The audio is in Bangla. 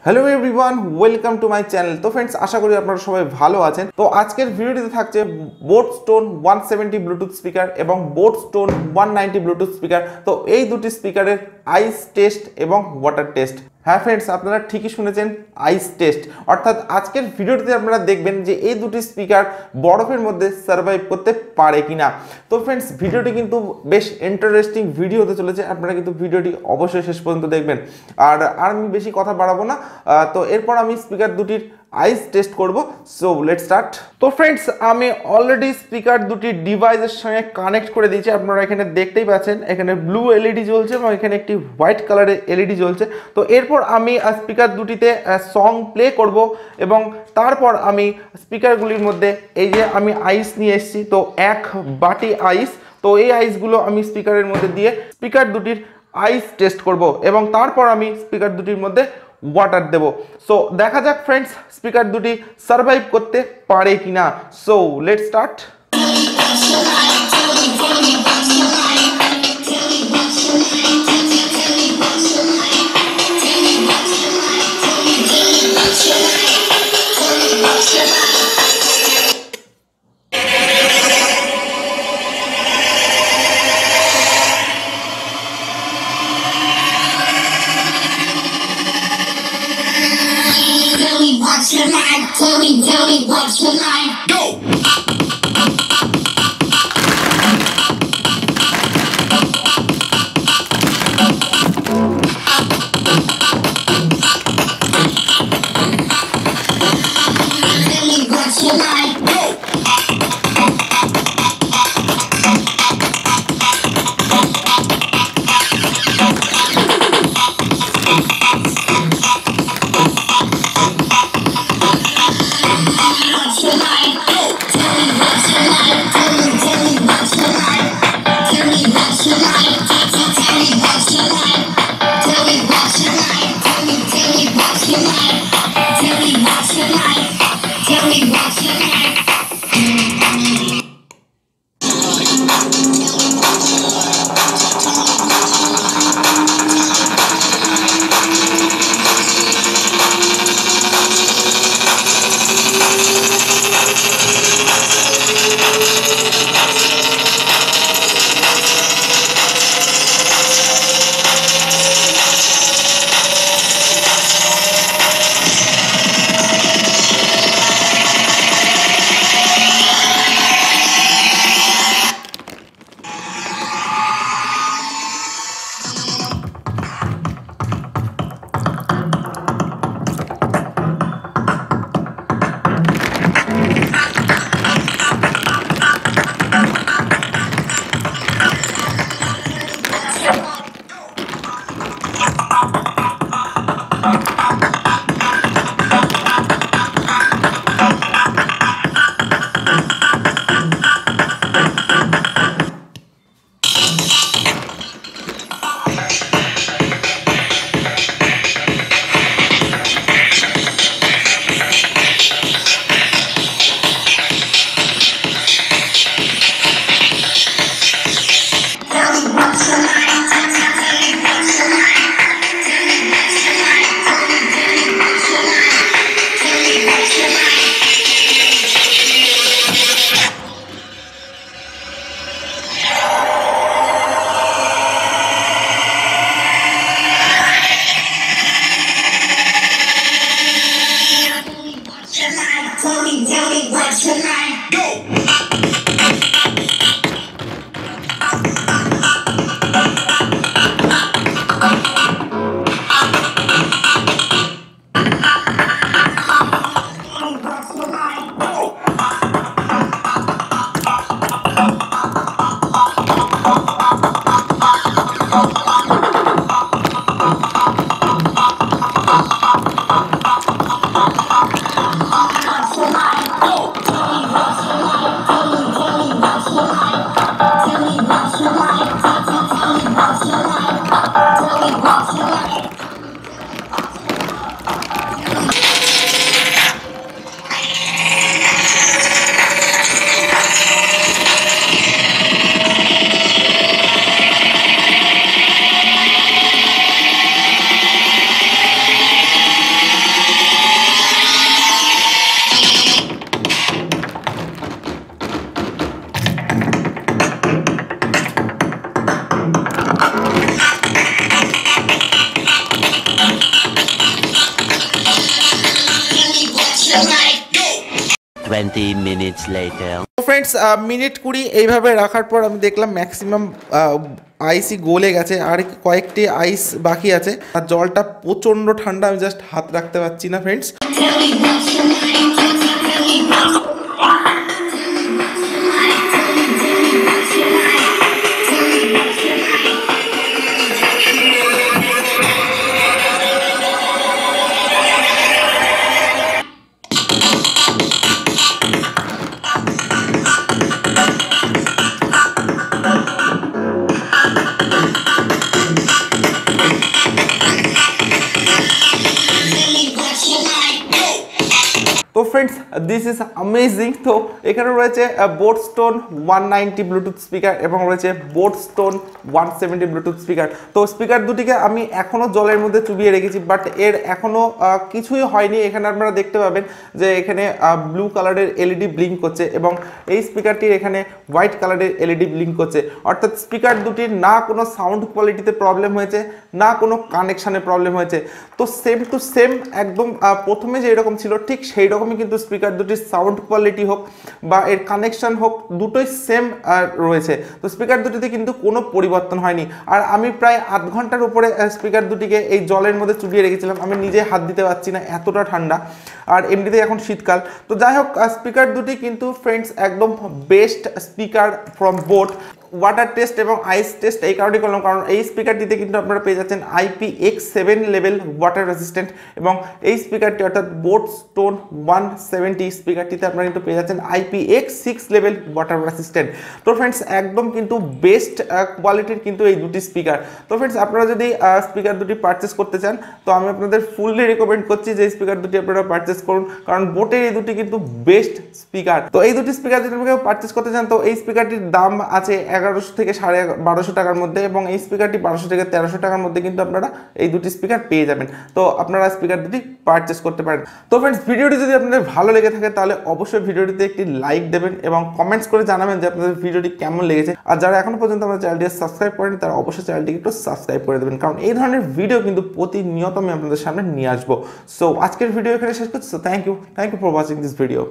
Hello everyone, welcome to my channel. তো ফ্রেন্ডস, আশা করি আপনারা সবাই ভালো আছেন। তো আজকের ভিডিওটিতে থাকছে বোট স্টোন 170 ব্লুটুথ স্পিকার এবং বোট স্টোন 190 ব্লুটুথ স্পিকার। তো এই দুটি স্পিকারের আইস টেস্ট এবং ওয়াটার টেস্ট। হ্যাঁ ফ্রেন্ডস, আপনারা ঠিকই শুনেছেন, আইস টেস্ট। অর্থাৎ আজকের ভিডিওটিতে আপনারা দেখবেন যে এই দুটি স্পিকার বরফের মধ্যে সার্ভাইভ করতে পারে কিনা। তো ফ্রেন্ডস, ভিডিওটি কিন্তু বেশ ইন্টারেস্টিং ভিডিও হতে চলেছে। আপনারা কিন্তু ভিডিওটি অবশ্যই শেষ পর্যন্ত দেখবেন। আর আমি বেশি কথা বাড়াবো না। তো এরপর আমি স্পিকার দুটির আইস টেস্ট করব। So let's start. তো ফ্রেন্ডস, আমি অলরেডি স্পিকার দুটি ডিভাইসের সঙ্গে কানেক্ট করে দিয়েছি। আপনারা এখানে দেখতেই পাচ্ছেন, এখানে ব্লু এলইডি জ্বলছে এবং এখানে একটি হোয়াইট কালারের এলইডি জ্বলছে। তো এরপর আমি স্পিকার দুটিতে সং প্লে করব এবং তারপর আমি স্পিকারগুলির মধ্যে এই যে আমি আইস নিয়ে এসেছি, তো এক বাটি আইস। তো এই আইসগুলো আমি স্পিকারের মধ্যে দিয়ে স্পিকার দুটির আইস টেস্ট করব এবং তারপর আমি স্পিকার দুটির মধ্যে ওয়াটার দেব। সো দেখা যাক ফ্রেন্ডস, স্পিকার দুটি সার্ভাইভ করতে পারে কিনা। So let's start. What's your life? Tell me what's your life? Go! Tell me what's your life? Go! 20 minutes later. Friends minute 20 এইভাবে রাখার পর আমি দেখলাম ম্যাক্সিমাম আইসই গলে গেছে, আর কয়েকটি আইস বাকি আছে। আর জলটা প্রচণ্ড ঠান্ডা, আমি জাস্ট হাত রাখতে পারছি না friends. Tell me what's your name. Tell me what's your name. তো ফ্রেন্ডস দিস ইজ অ্যামেজিং। তো এখানে রয়েছে বোট স্টোন 190 ব্লুটুথ স্পিকার এবং রয়েছে বোট স্টোন 170 ব্লুটুথ স্পিকার। তো স্পিকার দুটিকে আমি এখনও জলের মধ্যে চুবিয়ে রেখেছি, বাট এর এখনও কিছুই হয়নি। এখানে আপনারা দেখতে পাবেন যে এখানে ব্লু কালারের এলইডি ব্লিঙ্ক করছে এবং এই স্পিকারটির এখানে হোয়াইট কালারের এলইডি ব্লিঙ্ক করছে। অর্থাৎ স্পিকার দুটির না কোনো সাউন্ড কোয়ালিটিতে প্রবলেম হয়েছে, না কোনো কানেকশানে প্রবলেম হয়েছে। তো সেম টু সেম একদম প্রথমে যে এরকম ছিল ঠিক সেই রকমই কিন্তু স্পিকার দুটির সাউন্ড কোয়ালিটি হোক বা এর কানেকশন হোক, দুটোই সেম রয়েছে। তো স্পিকার দুটিতে কিন্তু কোনো পরিবর্তন হয়নি। আর আমি প্রায় আধ ঘন্টার উপরে স্পিকার দুটিকে এই জলের মধ্যে চুবিয়ে রেখেছিলাম, আমি নিজে হাত দিতে পারছি না, এতটা ঠান্ডা। আর এমনিতে এখন শীতকাল। তো যাই হোক, স্পিকার দুটি কিন্তু ফ্রেন্ডস একদম best speaker from boat. Water test এবং আইস টেস্ট এই কারণেই করলাম, কারণ এই স্পিকারটিতে কিন্তু আপনারা পেয়ে যাচ্ছেন IPX7 লেভেল ওয়াটার রেসিস্ট্যান্ট এবং এই স্পিকারটি অর্থাৎ বোট স্টোন 170 স্পিকারটিতে আপনারা কিন্তু পেয়ে যাচ্ছেন IPX6 লেভেল ওয়াটার রেসিস্ট্যান্ট। তো ফ্রেন্ডস একদম কিন্তু বেস্ট কোয়ালিটির কিন্তু এই দুটি স্পিকার। তো ফ্রেন্ডস আপনারা যদি স্পিকার দুটি পারচেস করতে চান তো আমি আপনাদের ফুললি রেকমেন্ড করছি যে স্পিকার দুটি আপনারা পারচেস করুন, কারণ বোটের এই দুটি কিন্তু বেস্ট স্পিকার। তো এই দুটি স্পিকার যদি আপনারা পারচেস করতে চান তো এই স্পিকারটির দাম আছে 1100 থেকে 1250 টাকার মধ্যে এবং এই স্পিকারটি 1200 থেকে 1300 টাকার মধ্যে কিন্তু আপনারা এই দুটি স্পিকার পেয়ে যাবেন। তো আপনারা স্পিকার দুটি পারচেস করতে পারেন। তো ফ্রেন্ডস ভিডিওটি যদি আপনাদের ভালো লেগে থাকে তাহলে অবশ্যই ভিডিওটিতে একটি লাইক দেবেন এবং কমেন্টস করে জানাবেন যে আপনাদের ভিডিওটি কেমন লেগেছে। আর যারা এখনো পর্যন্ত আমাদের চ্যানেলটিকে সাবস্ক্রাইব করেন তারা অবশ্যই চ্যানেলটিকে একটু সাবস্ক্রাইব করে দেবেন, কারণ এই ধরনের ভিডিও কিন্তু প্রতিনিয়ত আমি আপনাদের সামনে নিয়ে আসবো। সো আজকের ভিডিও এখানে শেষ করছি। So thank you for watching this video.